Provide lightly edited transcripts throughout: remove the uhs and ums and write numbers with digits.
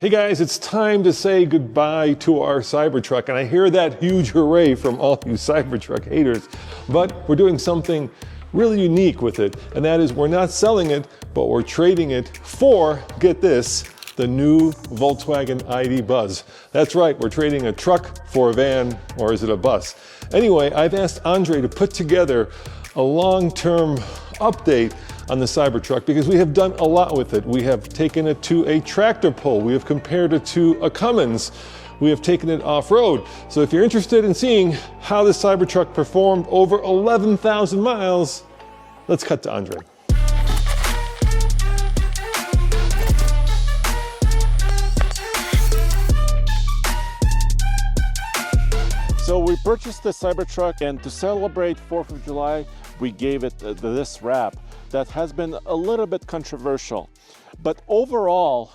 Hey guys, it's time to say goodbye to our Cybertruck, and I hear that huge hooray from all you Cybertruck haters, but we're doing something really unique with it, and that is we're not selling it, but we're trading it for, get this, the new Volkswagen ID Buzz. That's right, we're trading a truck for a van, or is it a bus? Anyway, I've asked Andre to put together a long-term update on the Cybertruck because we have done a lot with it. We have taken it to a tractor pull. We have compared it to a Cummins. We have taken it off-road. So if you're interested in seeing how the Cybertruck performed over 11,000 miles, let's cut to Andre. So we purchased the Cybertruck, and to celebrate 4th of July, we gave it this wrap that has been a little bit controversial. But overall,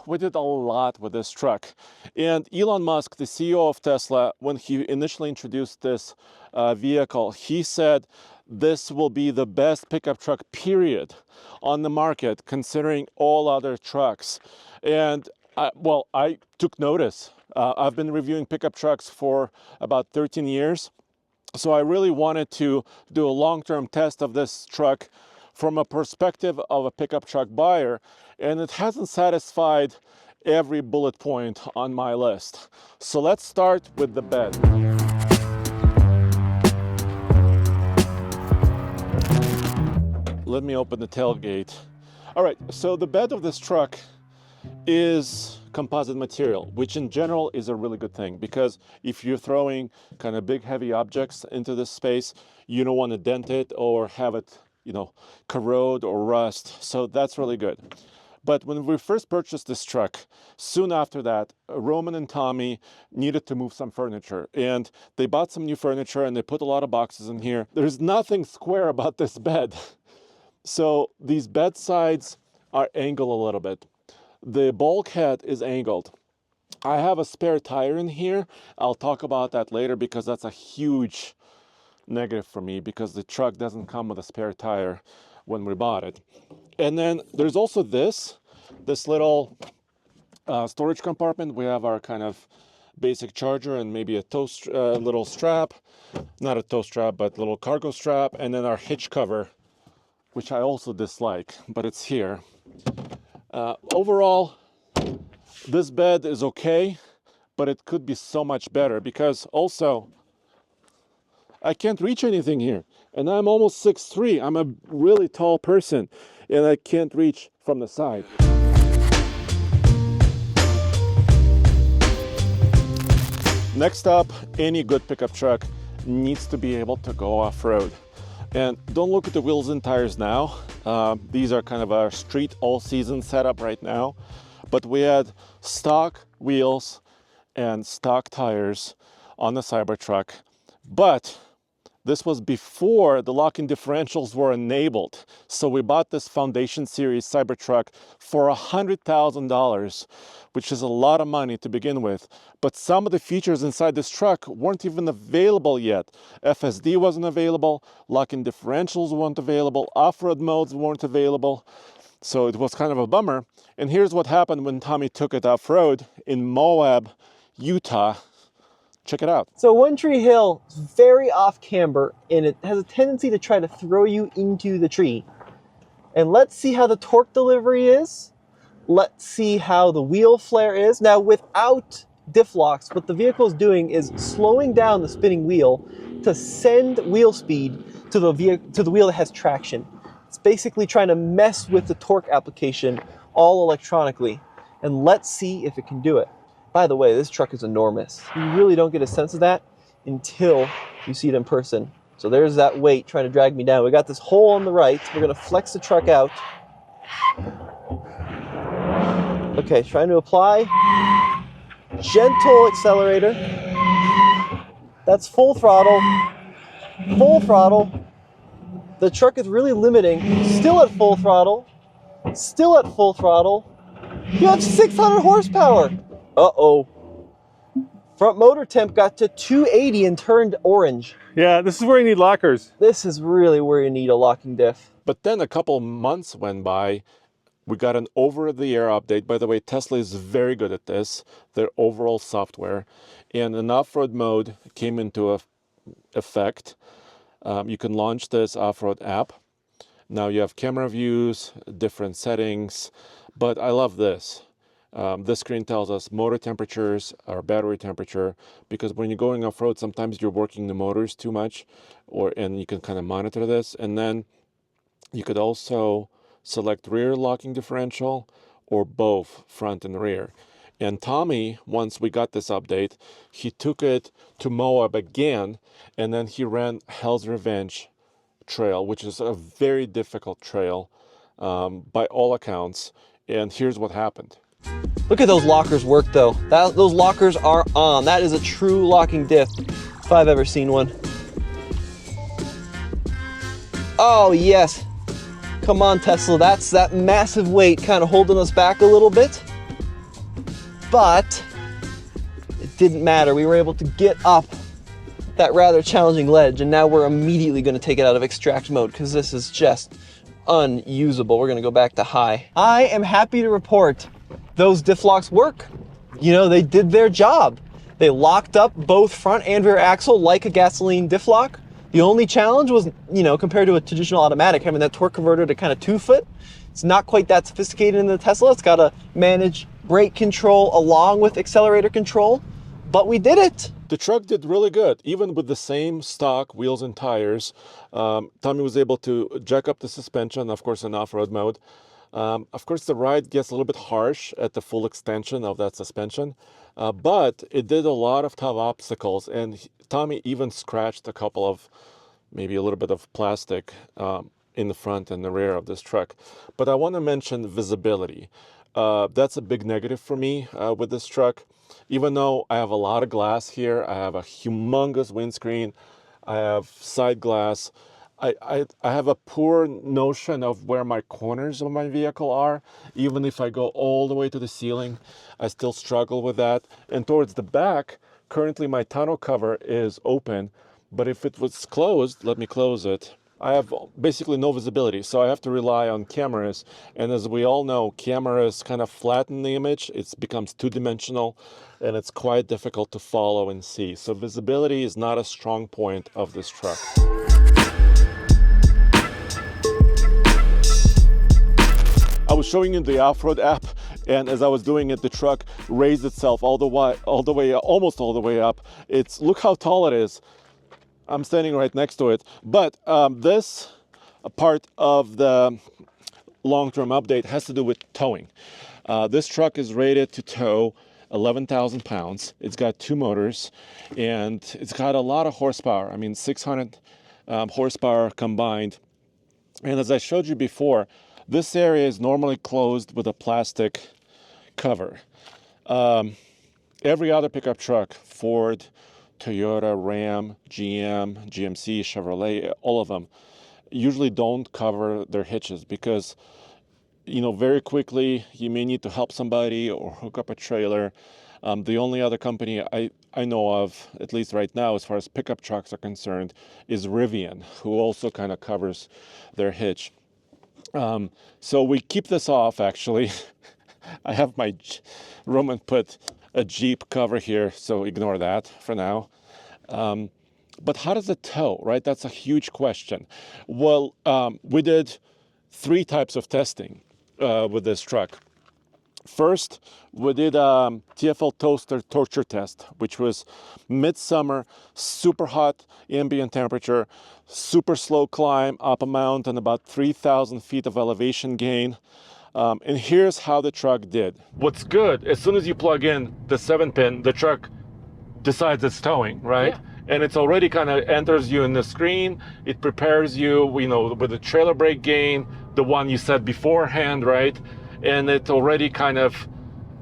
we did a lot with this truck. And Elon Musk, the CEO of Tesla, when he initially introduced this vehicle, he said this will be the best pickup truck, period, on the market, considering all other trucks. And I took notice. I've been reviewing pickup trucks for about 13 years. So I really wanted to do a long-term test of this truck from a perspective of a pickup truck buyer, and it hasn't satisfied every bullet point on my list. So let's start with the bed. Let me open the tailgate. All right, so the bed of this truck is composite material, which in general is a really good thing, because if you're throwing kind of big heavy objects into this space, you don't want to dent it or have it, corrode or rust. So that's really good. But when we first purchased this truck, soon after that, Roman and Tommy needed to move some furniture, and they bought some new furniture and they put a lot of boxes in here. There's nothing square about this bed. So these bed sides are angled a little bit. The bulkhead is angled. I have a spare tire in here. I'll talk about that later because that's a huge negative for me, because the truck doesn't come with a spare tire when we bought it. And then there's also this little storage compartment. We have our kind of basic charger and maybe a little strap, not a tow strap, but little cargo strap, and then our hitch cover, which I also dislike, but it's here. Overall, this bed is okay, but it could be so much better, because also I can't reach anything here, and I'm almost 6'3". I'm a really tall person, and I can't reach from the side. Next up, any good pickup truck needs to be able to go off-road. And don't look at the wheels and tires now. These are kind of our street all-season setup right now. But we had stock wheels and stock tires on the Cybertruck. But this was before the lock-in differentials were enabled. So we bought this Foundation Series Cybertruck for $100,000, which is a lot of money to begin with. But some of the features inside this truck weren't even available yet. FSD wasn't available, lock-in differentials weren't available, off-road modes weren't available. So it was kind of a bummer. And here's what happened when Tommy took it off-road in Moab, Utah. Check it out. So One Tree Hill is very off camber, and it has a tendency to try to throw you into the tree. And let's see how the torque delivery is. Let's see how the wheel flare is. Now, without diff locks, what the vehicle is doing is slowing down the spinning wheel to send wheel speed to the wheel that has traction. It's basically trying to mess with the torque application all electronically. And let's see if it can do it. By the way, this truck is enormous. You really don't get a sense of that until you see it in person. So there's that weight trying to drag me down. We got this hole on the right. We're going to flex the truck out. Okay, trying to apply. Gentle accelerator. That's full throttle. Full throttle. The truck is really limiting. Still at full throttle. Still at full throttle. You have 600 horsepower. Uh-oh. Front motor temp got to 280 and turned orange. Yeah, this is where you need lockers. This is really where you need a locking diff. But then a couple months went by We got an over-the-air update. By the way, Tesla is very good at this, their overall software. And an off-road mode came into effect. You can launch this off-road app. Now you have camera views, different settings, but I love this. This screen tells us motor temperatures, our battery temperature, because when you're going off-road, sometimes you're working the motors too much, and you can kind of monitor this. And then you could also select rear locking differential or both front and rear. And Tommy, once we got this update, he took it to Moab again, and then he ran Hell's Revenge trail, which is a very difficult trail by all accounts. And here's what happened. Look at those lockers work though. Those lockers are on. That is a true locking diff, if I've ever seen one. Oh yes. Come on, Tesla. That's that massive weight kind of holding us back a little bit. But it didn't matter. We were able to get up that rather challenging ledge, and now we're immediately going to take it out of extract mode because this is just unusable. We're going to go back to high. I am happy to report those diff locks work. You know, they did their job. They locked up both front and rear axle like a gasoline diff lock. The only challenge was, you know, compared to a traditional automatic, having that torque converter to kind of 2-foot. It's not quite that sophisticated in the Tesla. It's got to manage brake control along with accelerator control, but we did it. The truck did really good, even with the same stock wheels and tires. Tommy was able to jack up the suspension, of course, in off-road mode. Of course, the ride gets a little bit harsh at the full extension of that suspension, but it did a lot of tough obstacles, and Tommy even scratched a couple of, maybe a little bit of plastic in the front and the rear of this truck. But I want to mention visibility. That's a big negative for me with this truck. Even though I have a lot of glass here, I have a humongous windscreen, I have side glass, I have a poor notion of where my corners of my vehicle are. Even if I go all the way to the ceiling, I still struggle with that. And towards the back, currently my tonneau cover is open, but if it was closed, let me close it, I have basically no visibility, so I have to rely on cameras. And as we all know, cameras kind of flatten the image. It becomes two-dimensional, and it's quite difficult to follow and see. So visibility is not a strong point of this truck. I was showing you the off-road app, and as I was doing it, the truck raised itself almost all the way up. Look how tall it is. I'm standing right next to it. But this part of the long-term update has to do with towing. This truck is rated to tow 11,000 pounds. It's got 2 motors, and it's got a lot of horsepower. I mean, 600 horsepower combined. And as I showed you before, this area is normally closed with a plastic cover. Every other pickup truck, Ford, Toyota, Ram, GM, GMC, Chevrolet, all of them usually don't cover their hitches because, you know, very quickly you may need to help somebody or hook up a trailer. The only other company I know of, at least right now, as far as pickup trucks are concerned, is Rivian, who also kind of covers their hitch. So we keep this off, actually. I have my Roman put a Jeep cover here, so ignore that for now. But how does it tow, right? That's a huge question. Well, we did 3 types of testing with this truck. First, we did a TFL toaster torture test, which was midsummer, super hot ambient temperature, super slow climb up a mountain, about 3,000 feet of elevation gain. And here's how the truck did. What's good, as soon as you plug in the 7-pin, the truck decides it's towing, right? Yeah. And it's already kind of enters you in the screen. It prepares you, you know, with the trailer brake gain, the one you set beforehand, right? And it already kind of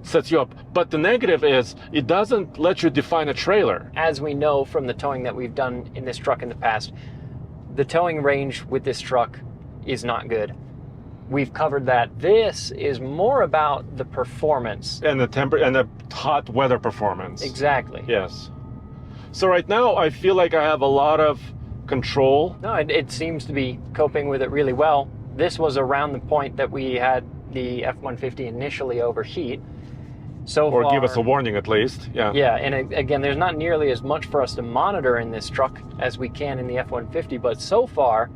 sets you up. But the negative is it doesn't let you define a trailer. As we know from the towing that we've done in this truck in the past, the towing range with this truck is not good. We've covered that. This is more about the performance. And the hot weather performance. Exactly. Yes. So right now I feel like I have a lot of control. No, it seems to be coping with it really well. This was around the point that we had the F-150 initially overheat. So Or far, give us a warning at least. Yeah. yeah, and again, there's not nearly as much for us to monitor in this truck as we can in the F-150, but so far,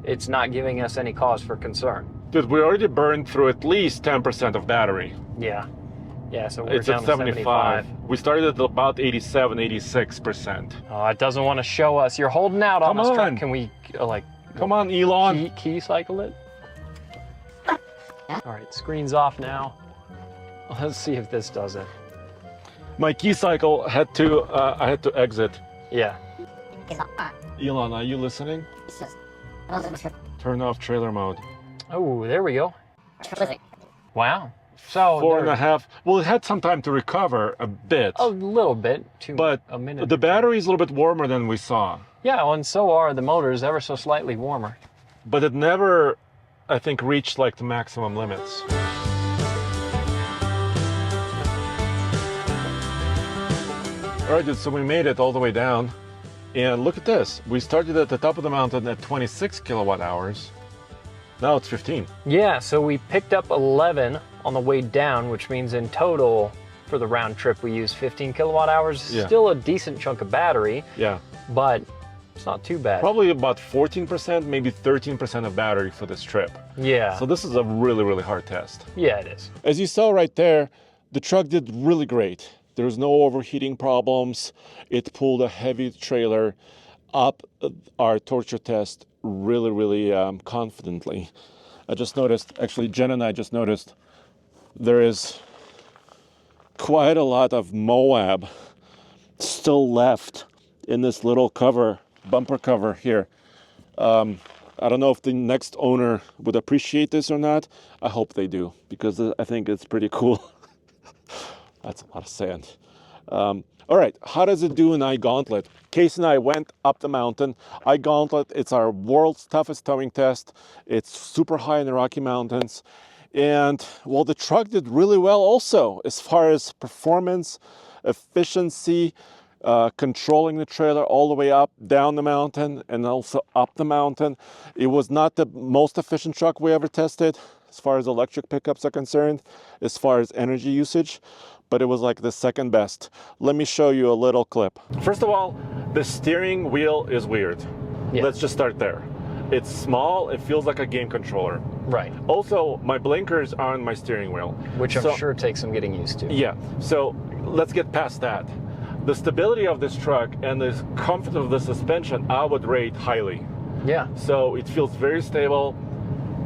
it's not giving us any cause for concern. Dude, we already burned through at least 10% of battery. Yeah. Yeah, so we're It's down at to 75. We started at about 87, 86%. Oh, it doesn't want to show us. You're holding out on Come this truck. on. Can we, Come on, Elon. key cycle it? All right, screen's off now. Let's see if this does it. My key cycle had to, I had to exit. Yeah. Elon, are you listening? Turn off trailer mode. Oh, there we go. Wow. So 4.5. Well, it had some time to recover a bit. a little bit, but a minute. the battery is a little bit warmer than we saw. Yeah, and so are the motors, ever so slightly warmer. But it never, I think, reached like the maximum limits. All right, dude, so we made it all the way down. And look at this. We started at the top of the mountain at 26 kilowatt hours. Now it's 15. Yeah, so we picked up 11 on the way down, which means in total for the round trip we used 15 kilowatt hours. Yeah. Still a decent chunk of battery, Yeah. but it's not too bad. Probably about 14%, maybe 13% of battery for this trip. Yeah. So this is a really, really hard test. Yeah, it is. As you saw right there, the truck did really great. There was no overheating problems. It pulled a heavy trailer up our torture test really, really confidently. I just noticed, actually, Jen and I just noticed there is quite a lot of Moab still left in this little cover, bumper cover here. I don't know if the next owner would appreciate this or not. I hope they do, because I think it's pretty cool. That's a lot of sand. All right, how does it do in iGauntlet? Case and I went up the mountain. iGauntlet, it's our world's toughest towing test. It's super high in the Rocky Mountains. And well, the truck did really well also as far as performance, efficiency, controlling the trailer all the way up, down the mountain, and also up the mountain. It was not the most efficient truck we ever tested as far as electric pickups are concerned, as far as energy usage, but it was like the second best. Let me show you a little clip. First of all, the steering wheel is weird. Yeah. Let's just start there. It's small, it feels like a game controller. Right. Also, my blinkers are on my steering wheel. Which I'm sure takes some getting used to. Yeah, so let's get past that. The stability of this truck and the comfort of the suspension, I would rate highly. Yeah. So it feels very stable,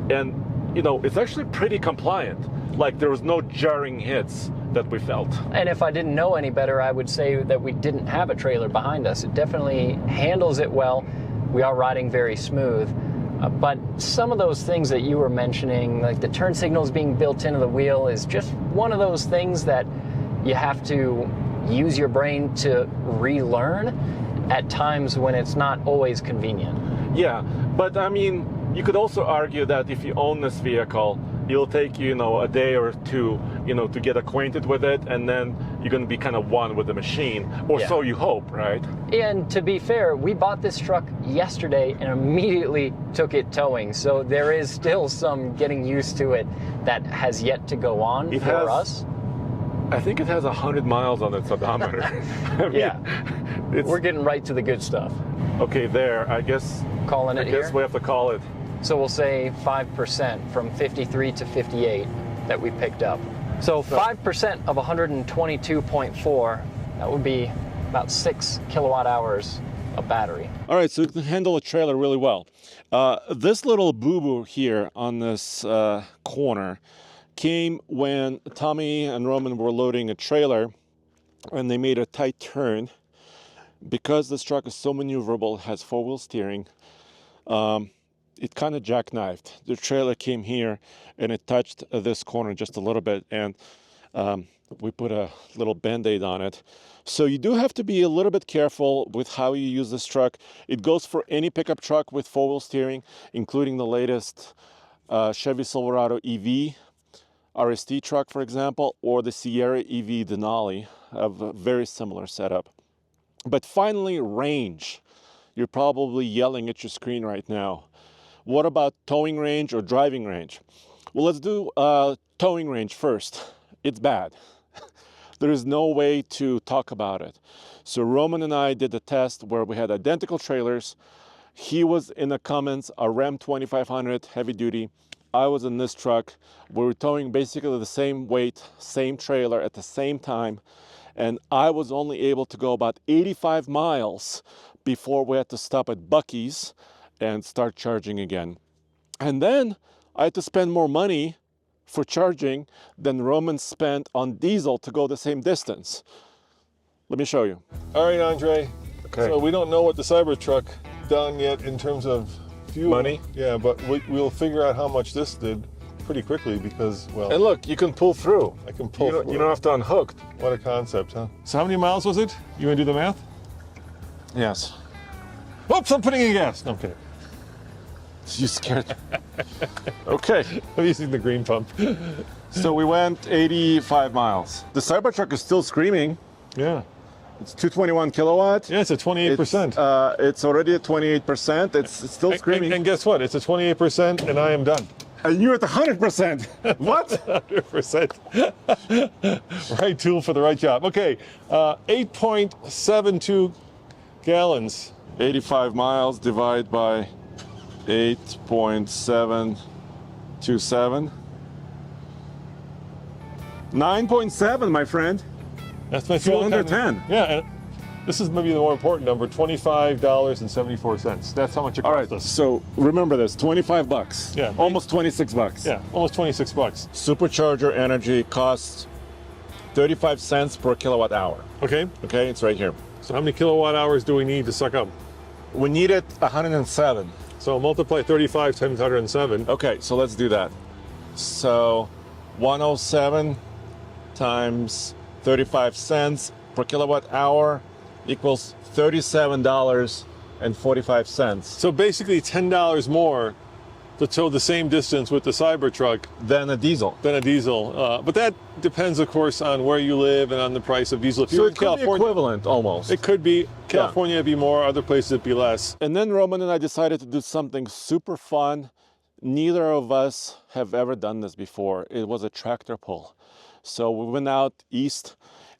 and you know, it's actually pretty compliant. Like there was no jarring hits that we felt. And if I didn't know any better, I would say that we didn't have a trailer behind us. It definitely handles it well. We are riding very smooth. But some of those things that you were mentioning, like the turn signals being built into the wheel, is just one of those things that you have to use your brain to relearn at times when it's not always convenient. Yeah, but I mean, you could also argue that if you own this vehicle, it'll take you, a day or two, to get acquainted with it, and then you're going to be kind of one with the machine, or so you hope, right? And to be fair, we bought this truck yesterday and immediately took it towing, so there is still some getting used to it that has yet to go on for us. I think it has 100 miles on its odometer. Yeah, we're getting right to the good stuff. Okay, there, I guess. Calling it here? I guess we have to call it. So we'll say 5% from 53 to 58 that we picked up. So 5% of 122.4, that would be about 6 kilowatt hours of battery. All right, so it can handle a trailer really well. This little boo-boo here on this corner came when Tommy and Roman were loading a trailer and they made a tight turn. Because this truck is so maneuverable, has four-wheel steering, it kind of jackknifed. The trailer came here and it touched this corner just a little bit, and we put a little Band-Aid on it. So you do have to be a little bit careful with how you use this truck. It goes for any pickup truck with four-wheel steering, including the latest Chevy Silverado EV, RST truck, for example, or the Sierra EV Denali, of a very similar setup. But finally, range. You're probably yelling at your screen right now. What about towing range or driving range? Well, let's do towing range first. It's bad. There is no way to talk about it. So Roman and I did a test where we had identical trailers. He was in the comments, a Ram 2500 heavy duty. I was in this truck. We were towing basically the same weight, same trailer at the same time. And I was only able to go about 85 miles before we had to stop at Buc-ee's and start charging again. And then I had to spend more money for charging than Roman spent on diesel to go the same distance. Let me show you. All right, Andre. Okay. So we don't know what the Cybertruck done yet in terms of fuel. Money? Yeah, but we'll figure out how much this did pretty quickly because, well, And look, you can pull through. I can pull. You don't have to unhook. What a concept, huh? So how many miles was it? You want to do the math? Yes. Oops, I'm putting in gas. No, I'm kidding. You scared me. Okay. I'm using the green pump. So we went 85 miles. The Cybertruck is still screaming. Yeah. It's 221 kilowatt. Yeah, it's a 28%. It's already at 28%. It's still screaming. And guess what? It's a 28% and I am done. And you're at 100%. What? 100%. Right tool for the right job. Okay, 8.72 gallons. 85 miles divided by 8.727. 9.7, my friend. That's my Fuel fuel under economy. 10. Yeah, and this is maybe the more important number, $25.74. That's how much it All cost right, us. so remember this, 25 bucks. Yeah. Almost 26 bucks. Yeah, almost 26 bucks. Supercharger energy costs 35 cents per kilowatt hour. Okay, Okay, it's right here. so how many kilowatt hours do we need to suck up? We needed 107. So multiply 35 times 107. Okay, so let's do that. So 107 times 35 cents per kilowatt hour equals $37.45. So basically $10 more to tow the same distance with the Cybertruck Then a diesel. than a diesel. But that depends, of course, on where you live and on the price of diesel. If So you're it in could be California, equivalent almost. it could be. California it'd be more, other places it'd be less. And then Roman and I decided to do something super fun. Neither of us have ever done this before. It was a tractor pull. So we went out east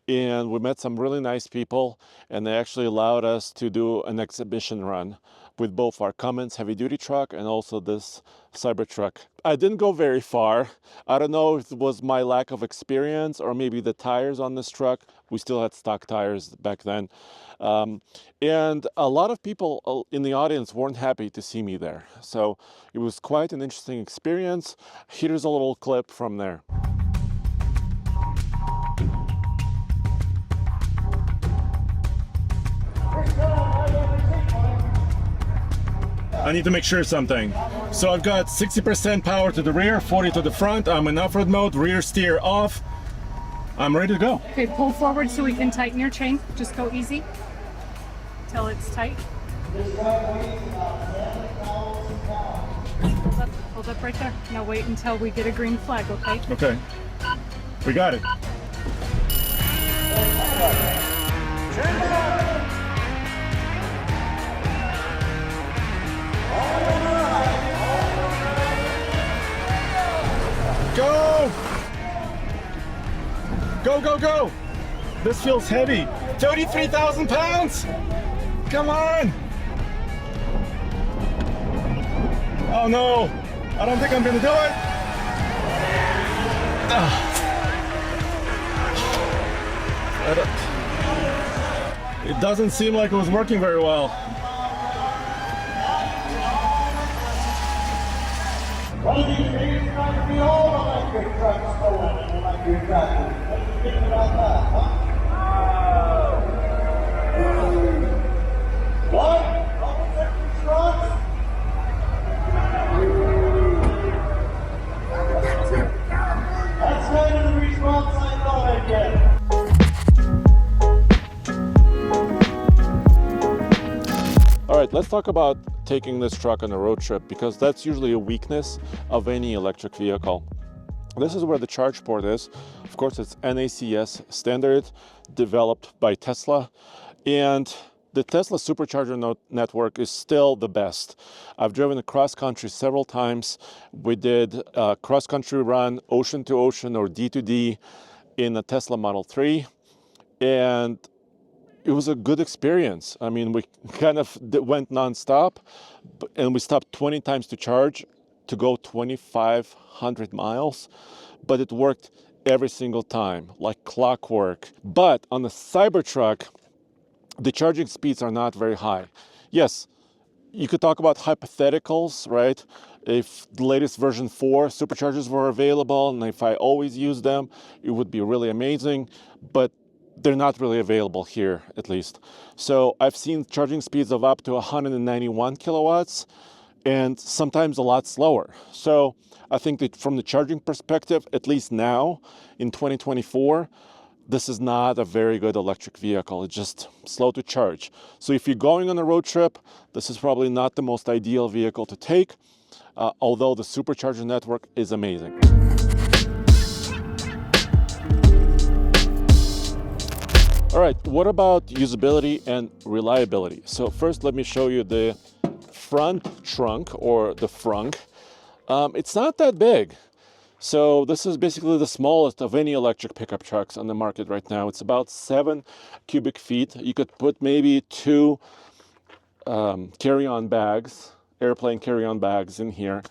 and we met some really nice people, and they actually allowed us to do an exhibition run with both our Cummins heavy duty truck and also this Cybertruck. I didn't go very far. I don't know if it was my lack of experience or maybe the tires on this truck. We still had stock tires back then. And a lot of people in the audience weren't happy to see me there. So it was quite an interesting experience. Here's a little clip from there. I need to make sure something. So I've got 60% power to the rear, 40 to the front. I'm in off-road mode, rear steer off. I'm ready to go. Okay, pull forward so we can tighten your chain. Just go easy till it's tight. Hold up right there. Now wait until we get a green flag, okay? Okay. We got it. Go! Go, go, go! This feels heavy. 33,000 pounds! Come on! Oh no! I don't think I'm gonna do it! It doesn't seem like it was working very well. One of these days, you're going to be all electric trucks going and electric tractors. What do you think about that, huh? What? All electric trucks? That's kind of the response I thought I'd get. All right, let's talk about taking this truck on a road trip, because that's usually a weakness of any electric vehicle. This is where the charge port is. Of course, it's NACS standard, developed by Tesla. And the Tesla supercharger network is still the best. I've driven across country several times. We did a cross-country run, ocean to ocean or D to D in a Tesla Model 3, and it was a good experience. I mean, we kind of went nonstop, and we stopped 20 times to charge to go 2,500 miles, but it worked every single time, like clockwork. But on the Cybertruck, the charging speeds are not very high. Yes, you could talk about hypotheticals, right? If the latest version 4 superchargers were available, and if I always use them, it would be really amazing, but they're not really available here, at least. So I've seen charging speeds of up to 191 kilowatts, and sometimes a lot slower. So I think that from the charging perspective, at least now in 2024, this is not a very good electric vehicle. It's just slow to charge. So if you're going on a road trip, this is probably not the most ideal vehicle to take, although the supercharger network is amazing. All right, what about usability and reliability? So first, let me show you the front trunk, or the frunk. It's not that big. So this is basically the smallest of any electric pickup trucks on the market right now. It's about 7 cubic feet. You could put maybe 2 carry-on bags, airplane carry-on bags in here.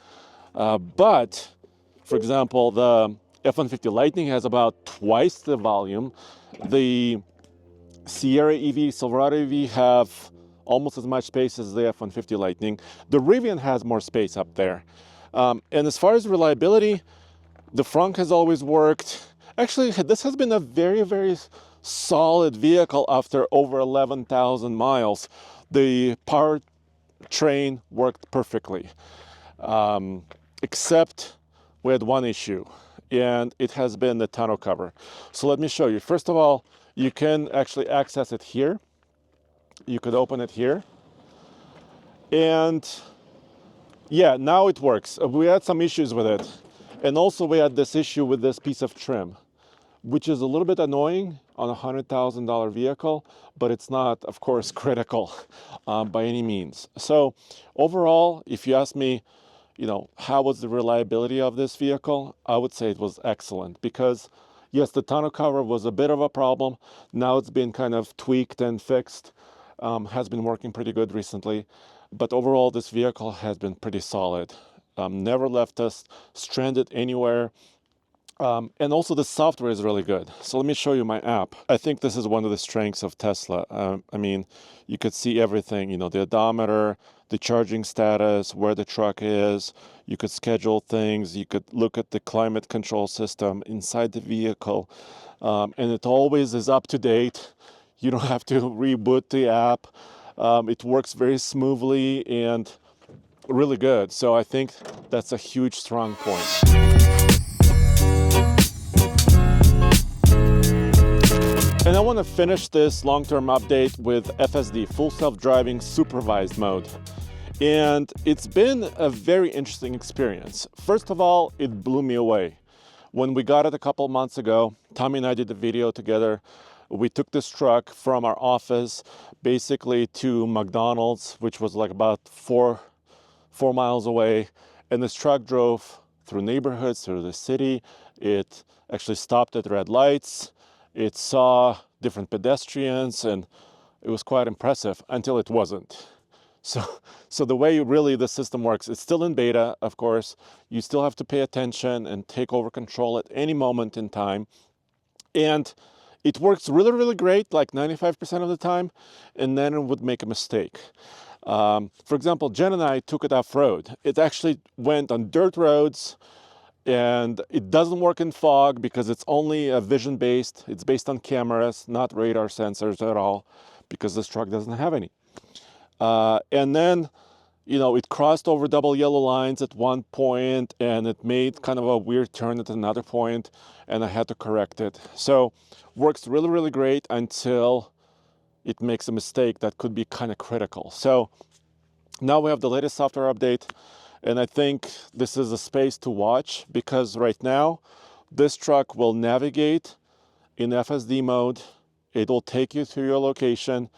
But, for example, the F-150 Lightning has about twice the volume. The Sierra EV, Silverado EV have almost as much space as the F-150 Lightning. The Rivian has more space up there. And as far as reliability, the frunk has always worked. Actually, this has been a very, very solid vehicle after over 11,000 miles. The powertrain worked perfectly, except we had one issue, and it has been the tonneau cover. So let me show you. First of all, you can actually access it here. You could open it here. And yeah, now it works. We had some issues with it. And also we had this issue with this piece of trim, which is a little bit annoying on a $100,000 vehicle, but it's not, of course, critical by any means. So overall, if you ask me, how was the reliability of this vehicle? I would say it was excellent, because yes, the tonneau cover was a bit of a problem. Now it's been kind of tweaked and fixed, has been working pretty good recently. But overall, this vehicle has been pretty solid. Never left us stranded anywhere. And also the software is really good. So let me show you my app. I think this is one of the strengths of Tesla. I mean, you could see everything, the odometer, the charging status, where the truck is. You could schedule things. You could look at the climate control system inside the vehicle. And it always is up to date. You don't have to reboot the app. It works very smoothly and really good. So I think that's a huge strong point. And I want to finish this long-term update with FSD, full self-driving supervised mode. And it's been a very interesting experience. First of all, it blew me away. When we got it a couple months ago, Tommy and I did a video together. We took this truck from our office basically to McDonald's, which was like about 4 miles away. And this truck drove through neighborhoods, through the city. It actually stopped at red lights. It saw different pedestrians, and it was quite impressive until it wasn't. So the way really the system works, it's still in beta, of course. You still have to pay attention and take over control at any moment in time. And it works really, really great, like 95% of the time, and then it would make a mistake. For example, Jen and I took it off-road. It actually went on dirt roads, and it doesn't work in fog because it's only vision-based. It's based on cameras, not radar sensors at all, because this truck doesn't have any. And then, it crossed over double yellow lines at one point, and it made kind of a weird turn at another point, and I had to correct it. So, works really, really great until it makes a mistake that could be kind of critical. So, now we have the latest software update. And I think this is a space to watch, because right now, this truck will navigate in FSD mode. It will take you to your location.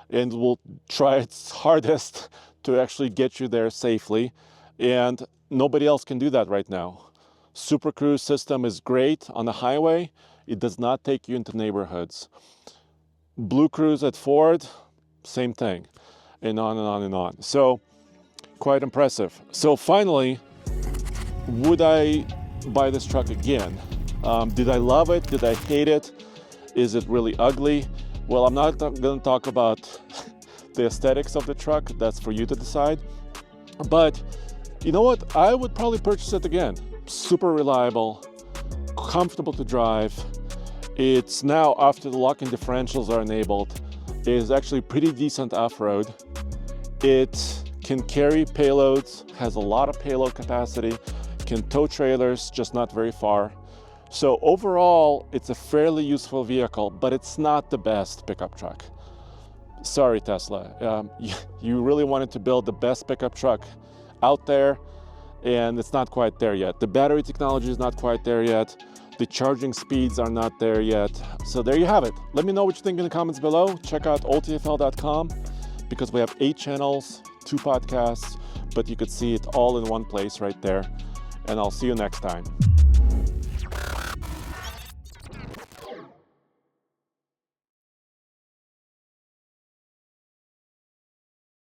and will try its hardest to actually get you there safely. And nobody else can do that right now. Super Cruise system is great on the highway. It does not take you into neighborhoods. Blue Cruise at Ford, same thing, and on and on and on. So quite impressive. So finally, would I buy this truck again? Did I love it? Did I hate it? Is it really ugly? Well, I'm not going to talk about the aesthetics of the truck. That's for you to decide. But you know what? I would probably purchase it again. Super reliable, comfortable to drive. It's now, after the lock-in differentials are enabled, it is actually pretty decent off-road. It can carry payloads, has a lot of payload capacity, can tow trailers, just not very far. So overall, it's a fairly useful vehicle, but it's not the best pickup truck. Sorry, Tesla. You really wanted to build the best pickup truck out there, and it's not quite there yet. The battery technology is not quite there yet. The charging speeds are not there yet. So there you have it. Let me know what you think in the comments below. Check out oldtfl.com because we have 8 channels, 2 podcasts, but you could see it all in one place right there. And I'll see you next time.